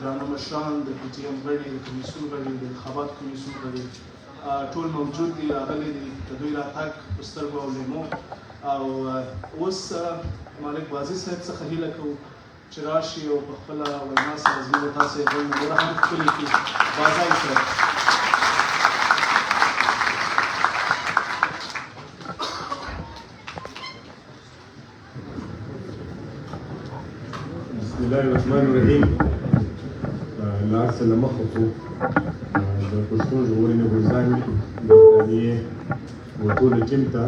درانه مشران د پي ټي ایم غړي د کمیسیون غړي د انتخاباتو کمیسیون غړي ټول موجود دي راغلي دي د دوی راتګ په سترګو او لیمو او اوس مالک بازي صاحب څخه هیله کوو چې راشي او په خپله وینا سره زموږ د تاسې غږ نوره هم ښکلې کړي. بازي صاحب بسم الله الرحمن الرحیم. لا څه له مخه خو د پښتو ژغورنې غورځنګ د برټانیې او ټول ټیم ته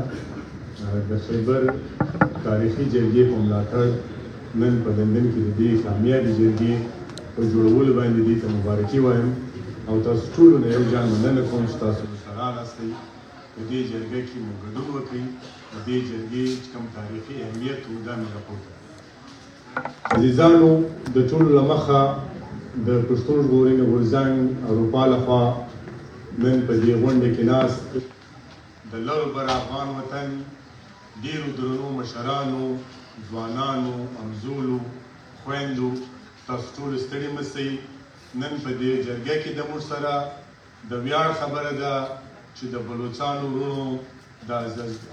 د خیبر تاریخي جرګې په ملاتړ نن په لندن کې د دې کامیابې جرګې په جوړولو باندې دې ته مبارکي وایم او تاسو ټولو نه یو ځان مننه کوم چې تاسو سره راغلاستئ په دې جرګه کې مو ګډون وکړئ. د دې جرګې چې کوم تاریخي اهمیت و دا مې راپورته. عزیزانو د ټولو له مخه د پښتون ژغورنې غورځنګ اروپا لخوا نن په دې غونډه کې ناست د لر بر افغان وطن ډېرو درنو مشرانو، ځوانانو، همزولو، خویندو، تاسو ټول ستړي مه سئ. نن په دې جرګه کې د موږ سره د ویاړ خبره ده چې د بلوڅانو وروڼو د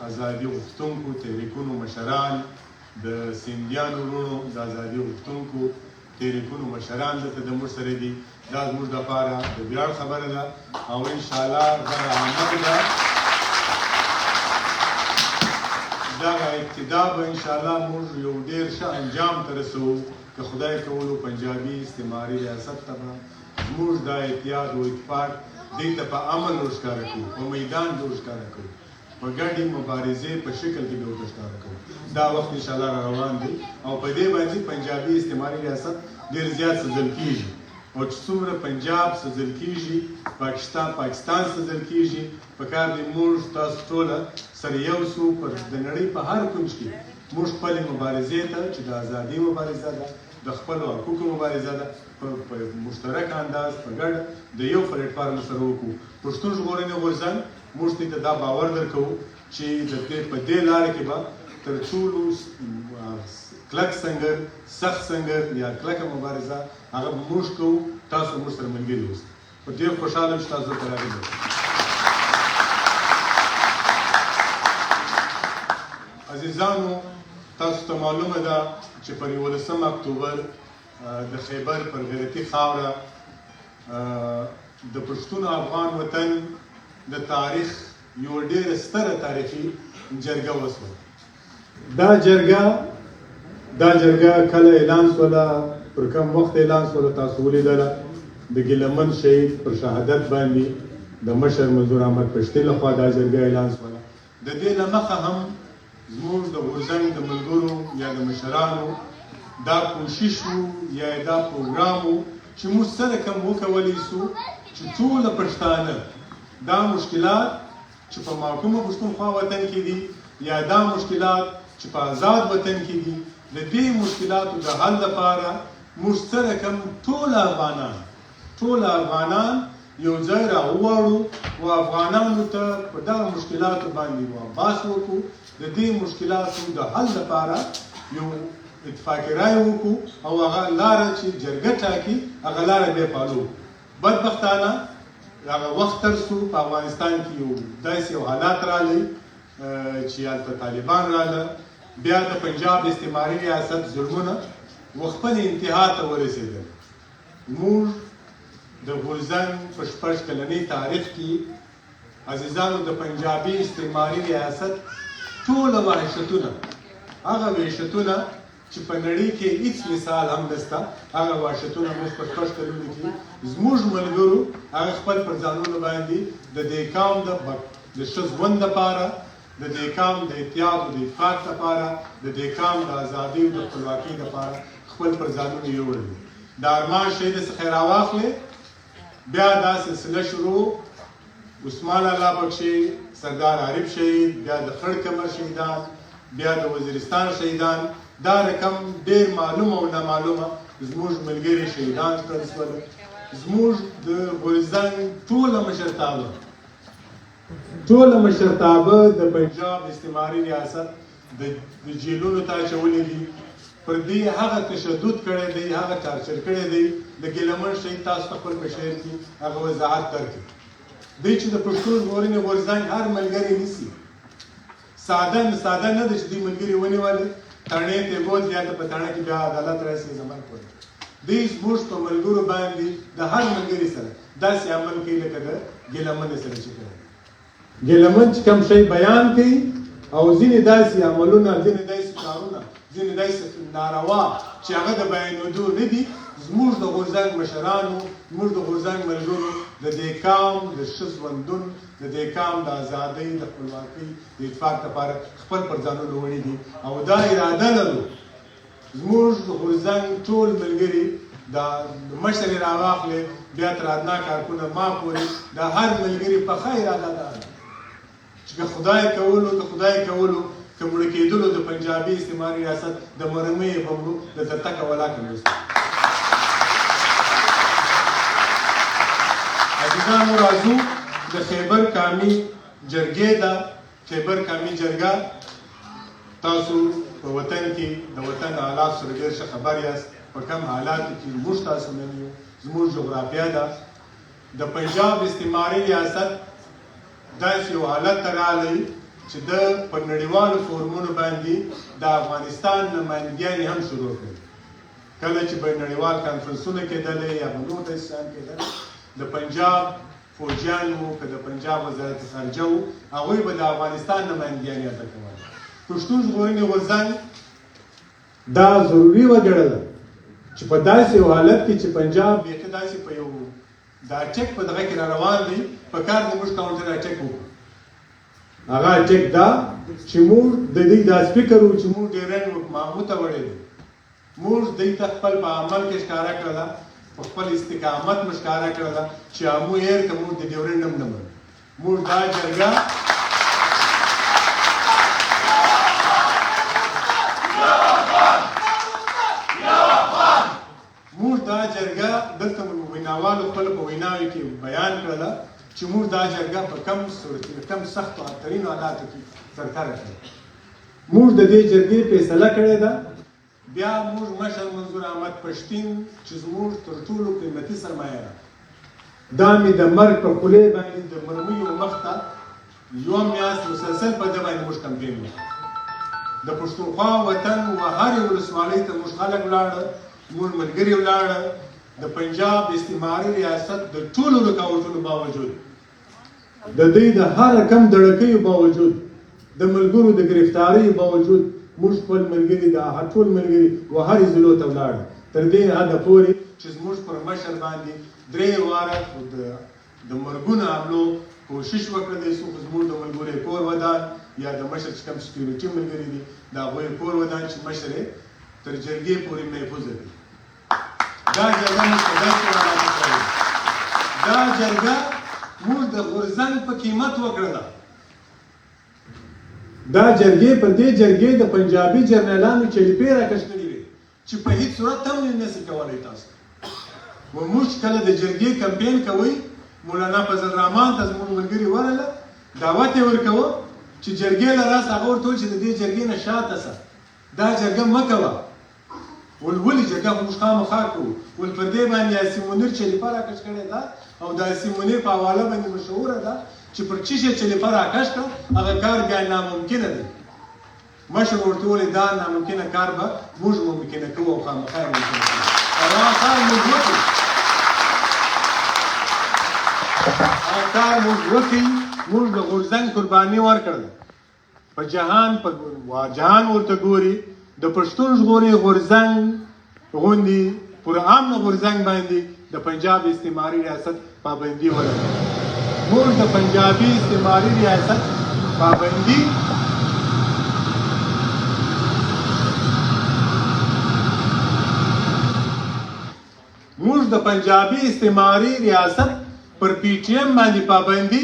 ازادي غوښتونکو تحریکونو مشران، د سیندیانو وروڼو د ازادي غوښتونکو تحریکونو مشران دلته د موږ سره دي. دا زموږ دپاره د ویاړ خبره ده او انشاءالله دغه عمل ده، دغه ابتدا به انشاءالله موږ یو ډېر ښه انجام ته رسوو که خدای کولو پنجابي استعماري ریاست ته به زموږ دا اتحاد او اتفاق دې ته په عمل ورښکاره کړو، په میدان کې ورښکاره کړو، په ګډې مبارزې په شکل کې به ورته ښکاره کوو. دا وخت انشاءالله را روان دی او په دې باندې پنجابي استعماري ریاست ډېر زیات سزل کېږي او چې څومره پنجاب سزل کېږي، پاکستان سزل کېږي، په کار دی موږ تاسو ټوله سره یو سو د نړۍ په هر کونج کې موږ خپلې مبارزې ته چې د ازادۍ مبارزه ده، د خپلو حقوقو مبارزه ده، په مشترک انداز په ګډ د یو پلیټفارم سره وکړو. پښتون ژغورنې غورځنګ موږ دې ته دا باور درکوو چې په دې لاره کې به تر ټولو کلک سنګر، سخت سنګر یا کلکه مبارزه هغه به موږ کوو. تاسو موږ سره ملګري اوسئ. په ډېر خوشحاله یم چې تاسو دلته راغلي. عزیزانو تاسو ته معلومه ده چې پر 11 اکتوبر د خیبر پر غیرتي خاوره د پښتون افغان وطن د تاریخ یو ډېره ستره تاریخي جرګه وسوه. دا جرګه کله اعلان سوله، پر کوم وخت اعلان سوله تاسو ولیدله. د ګیلمن شهید پر شهادت باندې د مشر منظور احمد پشتي لخوا دا جرګه اعلان سوله. د دې له مخه هم زموږ د غورځنګ د ملګرو یا د مشرانو دا کوشش و یا دا پروګرام و چې موږ سره کوم وکولی سو چې ټوله پښتانه دا مشکلات چې په محکومه پښتونخوا وطن کې دي یا دا مشکلات چې په آزاد وطن کې دي، د دې مشکلاتو د حل لپاره موږ سره کوم ټول افغانان یو ځای راوواړو او افغانانو ته په دغه مشکلاتو باندې واپاس وکړو. د دې مشکلاتو د حل لپاره یو اتفاقي رایه وکړو او هغه لاره چې جرګه ټاکي هغه لاره بیا پالو. بدبختانه هغه وخت تر څو په افغانستان کې یو داسې یو حالات راغلی چې هلته طالبان راغله، بیا د پنجاب استعماري ریاست ظلمونه خپل انتها ته ورسېدل. موږ د غورځنګ په 6 کلنۍ تاریخ کې عزیزانو د پنجابي استعماري ریاست ټوله وحشتونه، هغه وحشتونه چې په نړۍ کې هیڅ مثال هم نشته، هغه وحشتونه موږ په 6 کلونو کې زموږ ملګرو هغه خپل پر ځانونو باندې د دې قوم د ښه ژوند لپاره، د دې قوم د اتحاد او د اتفاق لپاره، د دې قوم د ازادۍ او د خپلواکۍ لپاره خپل پر ځانونه یوړل. د ارمان شهید څخه راواخلې بیا دا سلسله شروع، عثمان الله بخشي، سردار عارف شهید، بیا د خړ کمر شهیدان، بیا د وزیرستان شهیدان، دا رقم ډېر معلومه او نامعلومه زموږ ملګري شهیدان کړل شول. زموږ د غورځنګ ټوله مشرتابه د پنجاب استعماري ریاست د جیلونو ته اچولي دي، پر دې هغه تشدد کړی دی، هغه ټارچر کړی دی د ګیلمن شهید تاسو ته خپل په شعر کې هغه وضاحت درکړي دی چې د پښتون ژغورنې غورځنګ هر ملګری نیسي ساده نه ده چې دوی ملګري ونیولې تڼۍ ته بوت یا ته په تڼۍ کې بیا عدالت راسي زمن کوي دوی زموږ په ملګرو باندې د هر ملګري سره داسې عمل کوي لکه د ګیلمن سره چې کوي ګیلمن چې کوم شی بیان کوي او ځینې داسې عملونه ځینې داسې کارونه ځینې داسې ناروا چې هغه د بیانېدو نه دي زموږ د غورځنګ مشرانو زموږ د غورځنګ ملګرو د دې قام د ښه ژوندون د دې قام د ازادۍ د خپلواکۍ د اتفاق لپاره خپل پر ځانونه وړي دي او دا اراده لرو زموږ د غورځنګ ټول ملګري د مشر یې راواخلې بیا تر ادنا کارکونه ما پورې د هر ملګري پخه اراده ده چې که خدای کولو که مړه کېدلو د پنجابي استعماري ریاست د مرمۍ بمړو د تتکه ولاکه وروسته عزیزانو راځو د خیبر کامي جرګې ده خیبر کامي جرګه تاسو په وطن کې د وطن حالات سره ډېر ښه خبر یاست په کوم حالاتو کې موږ تاسو نه یو زموږ جغرافیه ده د پنجاب استعماري ریاست داسې یو حالت ته راغلی چې د په نړیوالو فورمونو باندې د افغانستان نمایندګیانې هم شروع کړي کله چې به نړیوال کانفرنسونه کېدلې یا به نور داسې شیان کېدل د پنجاب فوجیان وو که د پنجاب وزارت خارجه وو هغوی به د افغانستان نمایندګیانې هلته کول پښتون ژغورنې غورځنګ دا ضروري وګڼله چې په داسې یو حالت کې چې پنجاب بیخي داسې په یو دا اټیک په دغه کې را روان دی په کار د موږ کاونټر اټیک وکړو هغه اټیک دا چې موږ د دې داسې فکر وو چې موږ ډیرن محمود ته وړی دی موږ دوی ته خپل په عمل کې ښکاره کړله په خپل استقامت مو ښکاره کړله چې امو هېر که موږ د ډیورنډ هم نه منو موږ دا جرګه دلته ویناوالو خپل په ویناوو کې بیان کړله چې موږ دا جرګه په کم سختو ترینو حالاتو کې سرکاره کړه موږ د دې جرګې فیصله کړې ده بیا موږ مشر منظور احمد پښتین چې زموږ تر ټولو قیمتي سرمایه ده دا مې د مرګ په خولې باندې د مرمیو مخ ته یوه میاشت مسلسل په ده باندې موږ کمپین وکړو د پښتونخوا وطن و هرې ولسوالۍ ته موږ خلک ولاړه زموږ ملګري ولاړه د پنجاب استعماري ریاست د ټولو رکاوټونو باوجود د دوی د هر رقم دړکیو باوجود د ملګرو د گرفتاریو باوجود موږ خپل ملګري د ټول ملګري و هرې ضلعو ته ولاړه تر دې حده پورې چې زموږ پر مشر باندې 3 واره د مرګونو حملو کوشش وکړه د څوک زموږ د ملګرو کور ودان یا د مشر چې کوم سکیورټي ملګري دي د هغوی کور ودان چې مشر یې تر جرګې پورې محفوظه وي دا جرګه موږ په داسې حالاتو کوو دا جرګه موږ د غورځنګ په قیمت وکړله دا جرګې په دې جرګې د پنجابي جرنیلانو چلیپې راکش کړي وې چې په هیڅ صورت هم نشي کولی تاسو و موږ کله د جرګې کمپین کوئ مولانا فضل الرحمن ته زموږ ملګري ورغله دعوت یې ورکوه چې جرګې له راسه هغه ورته وویل چې د دې جرګې نه شاته شه دا جرګه مه کوه ولې جرګه خو موږ خامخا کوو ول پر دې باندې یاسین منیر چلیپه راکش کړې ده او د یاسین منیر په حواله باندې مشهوره ده چې پر چی شي چلیپه راکش کړه هغه کار بیا ناممکنه دی مشر ورته وویل دا ناممکنه کار به موږ ممکنه کوو او خامخا یې ممکنه کوو هغه کار موږ وکړو هغه کار موږ وکړو موږ د غورځنګ قرباني ورکړله په جهان ورته ګوري د پښتون ژغورنې غورځنګ غوندې پر عام غورځنګ باندې د پنجاب استعماري ریاست پابندي ولګوله موږ د پنجابي استعماري ریاست پابندي موږ د پنجابي استعماري ریاست پر پی ټي ایم باندې پابندي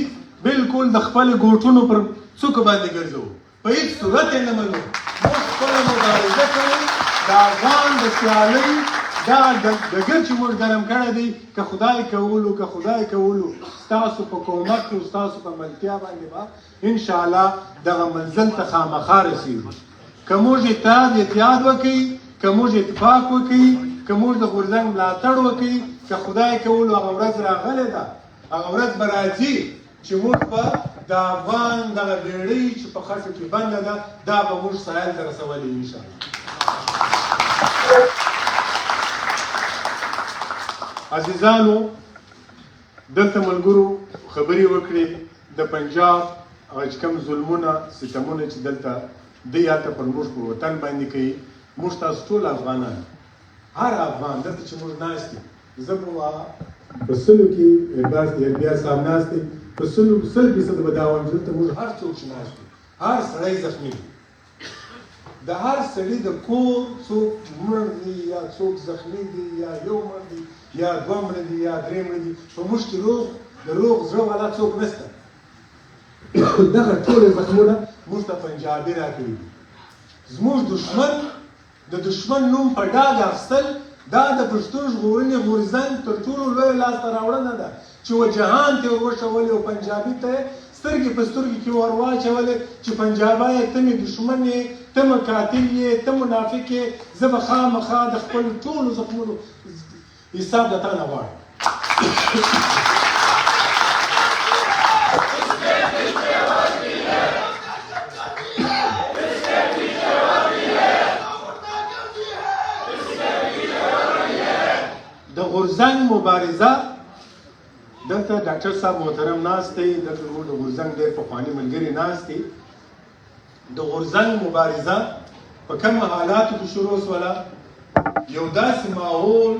بالکل د خپل ګوټونو پر څوکو باندې ګرځو په هیڅ صورت یې نه منو موږ خپله مبارزه کوو د افغان د سیالۍ دا ډګر چې موږ ګرم کړی دی که خدای کولو ستاسو په کومک او ستاسو په ملتیا باندې به انشاءالله دغه منزل ته خامخا رسېږو که موږ اتحاد وکړي که موږ اتفاق وکړي که موږ د غورځنګ ملاتړ وکړي که خدای کولو هغه ورځ راغلې ده هغه ورځ به راځي چې موږ به د افغان دغه بیړۍ چې په خټو کې بنده ده دا به موږ ساحل ته رسولې انشاءالله. عزیزانو دلته ملګرو خبرې وکړې د پنجاب هغه چې کوم ظلمونه ستمونه چې دلته دی هلته پر موږ په وطن باندې کوي موږ تاسو ټول افغانان هر افغان دلته چې موږ ناست یو زه په سلو کې بیا صاحب ناست دی په سل فیصد به دا وایم چې دلته موږ هر څوک چې ناست یو هر سړی زخمي دی د هر سړي د کور څوک مړ دی یا څوک زخمي دی یا یو مړ دی یا دوه مړه دي یا درې مړه دي په موږ کې د روغ زړه والا څوک نشته دغه ټول زخمونه موږ ته پنجابي راکړي دي زموږ دښمن د دښمن نوم په ډاګ اخیستل دا د پښتون ژغورنې غورځنګ تر ټولو لویه لاسته راوړنه ده چې و جهان ته ور وښولې او پنجابي ته سترګې په سترګې کې ور واچولې چې پنجابی ته مې دښمن یې ته مې قاتل یې ته منافق یې زه به خامخا د خپلو ټولو زخمونو حساب د تا نه غواړم. د غورځنګ مبارزه دلته ډاکټر صاحب محترم ناست دی دلته زموږ د غورځنګ ډېر پخواني ملګري ناست دي د غورځنګ مبارزه په کومو حالاتو کې شروع شوله یو داسې ماحول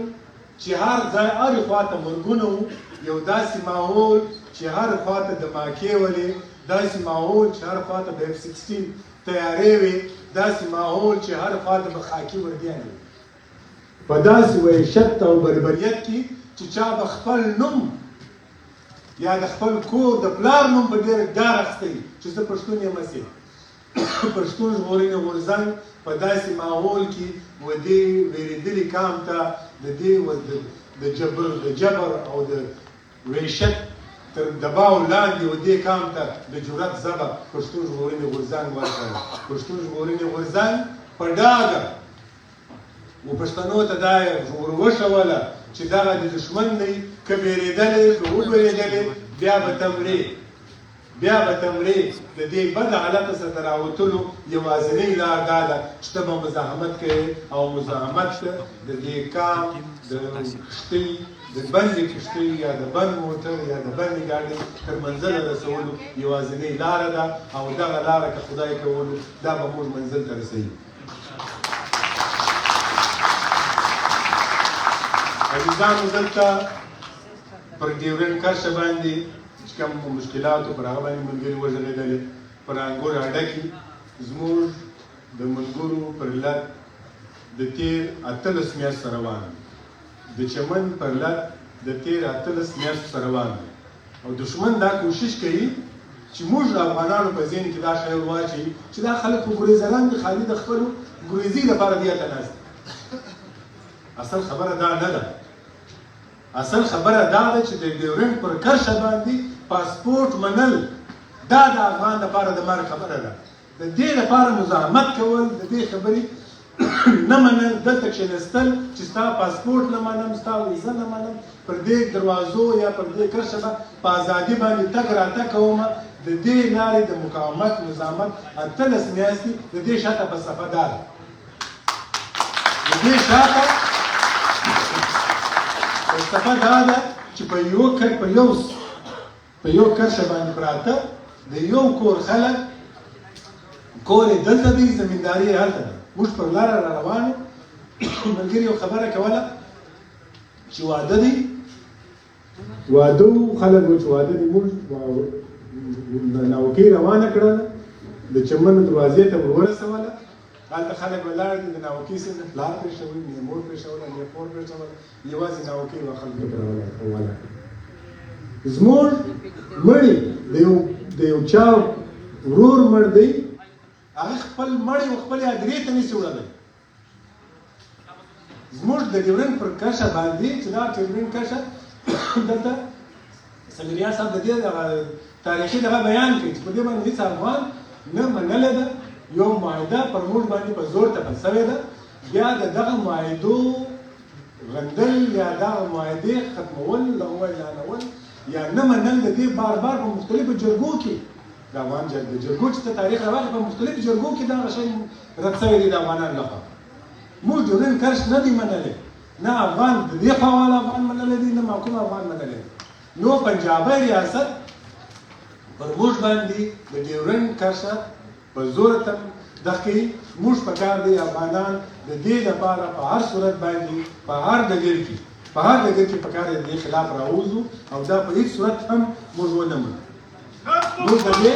چې هر ځای هرې خواته مرګونه وو یو داسې ماحول چې هر خواته دماکې ولې داسې ماحول چې هر خواته د F-16 تیارې وې داسې ماحول چې هر خواته به خاکي وردیانې وي په داسې وحشت او بربریت کې چې چا به خپل نوم یا د خپل کور د پلار نوم په ډېر ډار اخیستی چې زه پښتون یم هسې پښتون ژغورنې غورځنګ په داسې ماحول کې و دې ویرېدلي قام ته د دې د جبر او د وحشت تر دباو لاندې و دې قام ته د جرأت ژبه پښتون ژغورنې غورځنګ ورکړی پښتون ژغورنې غورځنګ په ډاګه و پښتنو ته دا ور وښوله چې دغه د دښمن دی که ویرېدلی که وبېرېدلی بیا به ته مرې د دې بد حالته څخه د راوتلو یوازینۍ لار دا ده چې ته به مزاحمت کوې او مزاحمت د دې قام د کښتۍ د بندې کښتۍ یا د بند موټر یا د بندې ګاډۍ تر منزله رسولو یوازینۍ لاره ده او دغه لاره که خدای کولو دا به موږ منزل ته رسوي. عزیزانو دلته پر ډیورنډ کرښه باندې چې کوم مشکلاتو پر هغه باندې ملګري وژغېدلې پر انګور اډه کې زموږ د ملګرو پر لد د تېر 18 میاشتو روان د چمن پر لد د تېر 18 میاشتو سره روان او دښمن دا کوشش کوي چې موږ د افغانانو په ذهن کې دا شی واچوي چې دا خلک په ګریزران دي خالي د خپلو ګریزي لپاره دې هلته ناست اصل خبره دا نه ده اصل خبره دا ده چې د ډیورنډ پر کرښه باندې پاسپورټ منل دا د افغان لپاره د مرګ خبره ده د دې لپاره مزاحمت کول د دې خبرې نه منل دلته کښېنستل چې ستا پاسپورټ نه منم ستا ویزه نه منم پر دې دروازو یا پر دې کرښه به په ازادي باندې تګ راتګ کومه د دې لارې د مقاومت مزاحمت 18 میاشتې د دې شاته فلسفه دا ده د دې شاته فلسفه دا ده چې په یو کرښه باندې پراته د یو کور خلک کور یې دلته دی زمینداري یې هلته ده موږ پر لاره را روانو ملګري یو خبره کوله چې واده دی واده خلک و چې واده دی موږ ناوکۍ روانه کړله د چمن دروازې ته ور ورسوله هلته خلک ولاړ دي د ناوکۍ څنګه پلار پرېښوي نه مور پرېښوله نه پور پرېښوله یوازې ناوکۍ به خلکو ته راولاړه زموږ مړي د یو چا ورور مړ دی هغه خپل مړی و خپلې هدیرې ته نشي وړلی زموږ د ډیورنډ پر کرښه باندې چې دا ډیورنډ کرښه دلته سمیریان صاحب د دې تاریخي دغه بیان کوي چې په دې باندې هېڅ افغان نه منلې ده یو معاهده پر موږ باندې په زور تپل سوې ده بیا د دغه معاهدو غندل یا دغه معاهدې ختمول دغه اعلانول یا نه منل د دې بار بار په مختلفو جرګو کې د افغان جرګو چې ته تاریخ راواخلې په مختلفو جرګو کې دغه شی رد شوی دی د افغانانو لخوا موږ ډیورنډ کرښ نه دی منلی نه افغان د دې خوا والا افغان منلی دی نه محکوم افغان منلی دی نو پنجابی ریاست پر موږ باندې د ډیورنډ کرښه په زور دغه موږ پکار دی افغانان د دې لپاره په هر صورت باندې په هر ډګر کې پکار دی د خلاف راوځو او دا په هیڅ صورت هم موږ ونه منو موږ د دې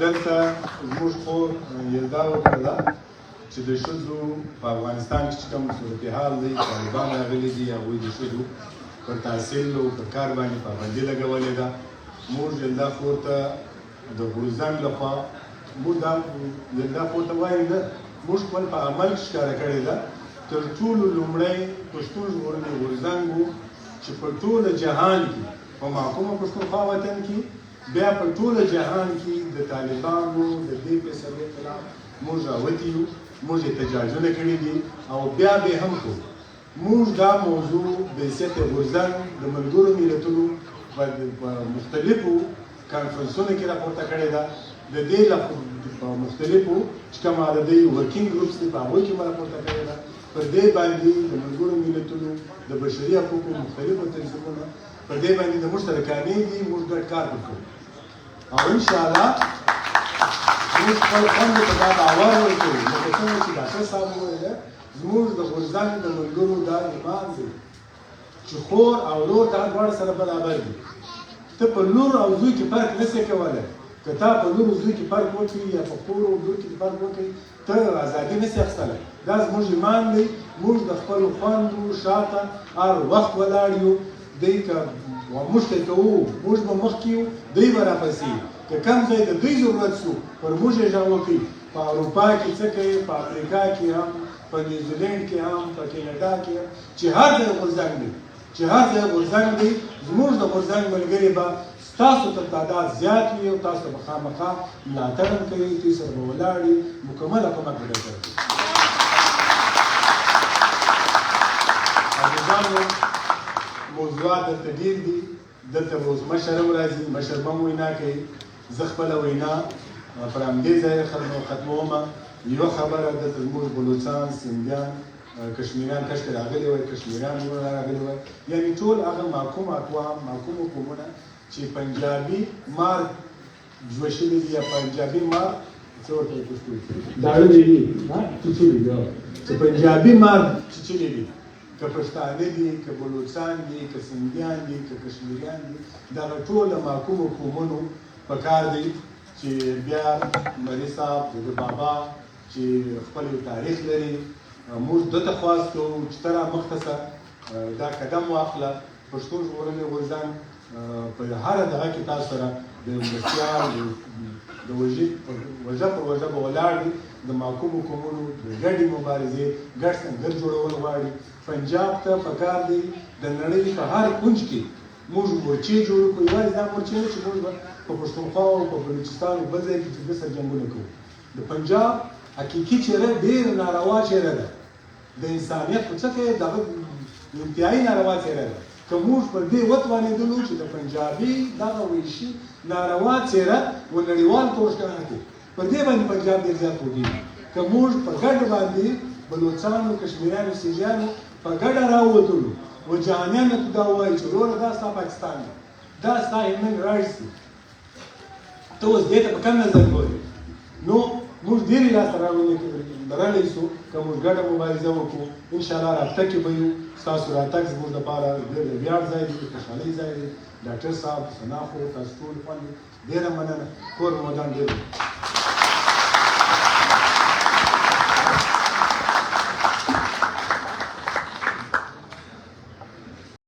دلته زموږ خور یلدا وکړه چې د ښځو په افغانستان کې چې کوم صورتحال دی طالبان راغلي دي هغوی د ښځو پر تحصیل او پر کار باندې پابندي لګولې ده موږ یلدا خور ته د غورځنګ لخوا موږ دا یلدا خور ته وایو نه موږ خپل په عمل کې ښکاره کړې ده تر ټولو لومړی پښتون ژغورنې غورځنګ و چې په ټوله جهان کې په محکومه پښتونخوا وطن کې بیا په ټوله جهان کې د طالبانو د دې فیصلې خلاف موږ راوتي یو موږ احتجاجونه کړي دي او بیا به هم کوو موږ دا موضوع بحیثیت غورځنګ د ملګرو ملتونو په مختلفو کانفرنسونو کې راپورته کړې ده د دې په مختلفو چې کوم عددي ورکینګ ګروپس دي په هغوی کې راپورته کړې ده پر دې باندې د ملګرو ملتونو د بشري حقوقو مختلفو تنظیمونو پر دې باندې د مشترکانې دي موږ ګډ کار وکړو او انشاءالله موږ خپل خوند ته دا باور ورکوو لکه څنګه چې ډاکټر صاحب وویله زموږ د غورځنګ د ملګرو دا ایمان دی چې خور او لور دا دواړه سره برابر دي ته په لور او زوی کې فرق نشې کولی که تا په لور او زوی کې فرق وکړي یا په خور او لور کې فرق وکړي ته ازادي نشې اخیستلی دا زموږ ایمان دی موږ د خپلو خویندو شاته هر وخت ولاړ یو دوی که موږ ته کوو موږ به مخکې یو دوی به راپسې که کوم ځای د دوی ضرورت شو پر موږ یې غږ وکړي په اروپا کې څه کوي په افریقا کې هم په نیوزیلینډ کې هم په کینیډا کې هم چې هر ځای غورځنګ دی چې هر ځای غورځنګ دی زموږ د غورځنګ ملګري به ستاسو ته تعداد زیات وي او تاسو به خامخا ملاتړ هم کوي دوی سره به ولاړ وي مکمله کومک به درته کوي عزیزانو موضوعات دلته ډېر دي دلته به اوس مشر هم راځي مشر به هم وینا کوي زه خپله وینا پر همدې ځای ختمومه یوه خبره دلته زموږ بلوچان سندیان کشمیریان کشک راغلي وای کشمیریان راغلي وای یعنې ټول هغه محکوم اقوام محکوم قومونه چې پنجابي مار جوړ شوي دي یا پنجابي مار څه ورته وایي پښتو داړلي دي چیچلي دي چې پنجابي مار چیچلي دي که پښتانه دي که بلوچان دي که سندیان دي که کشمیریان دي دغه ټوله محکومو قومونو پکار دی چې بیا مري صاحب د بابا چې خپل تاریخ لري موږ دته خواستو چې ته رامخته شه دا قدم واخله پښتون ژغورنې غورځنګ په هره دغه کې تاسو سره د مرستیال د وجه پر وجه به ولاړ دي د محکومو قومونو د ګډې مبارزې ګډ سنګر جوړول غواړي پنجاب ته پکار دی د نړۍ په هر کونج کې موږ مورچې جوړ کړو یوازې دا مورچې نه چې موږ په پښتونخوا او په بلوچستان او بل ځای کې چې سره جنګونه کوو د پنجاب حقیقي چهره ډېر ناروا چهره ده د انسانیت په څه کې دغه انتهایي ناروا چهره ده که موږ پر دې وتوانېدلو چې د پنجابي دغه وحشي ناروا څېره ونړیوال طور ښکاره کړو پر دې باندې پنجاب ډېر زیات پوهېږي که موږ په ګډه باندې بلوچانو کشمیریانو سیجیانو په ګډه راووتلو و جهانیانو ته دا ووایي چې وروره دا ستا پاکستان دی، دا ستا هیومن رایټس دي، ته اوس دې ته په کوم نظر ګورې؟ نو موږ ډېرې لاسته راوړنې شو که موږ ګډه مبارزه وکړو، انشاءالله رابطه کې به یو. ستاسو راتګ زموږ دپاره ډېر د ویاړ ځای دی، د خوشحالۍ ځای دی. ډاکټر صاحب، ثنا خور، تاسو ټول خوند ډېره مننه. کور مو ودان ډېر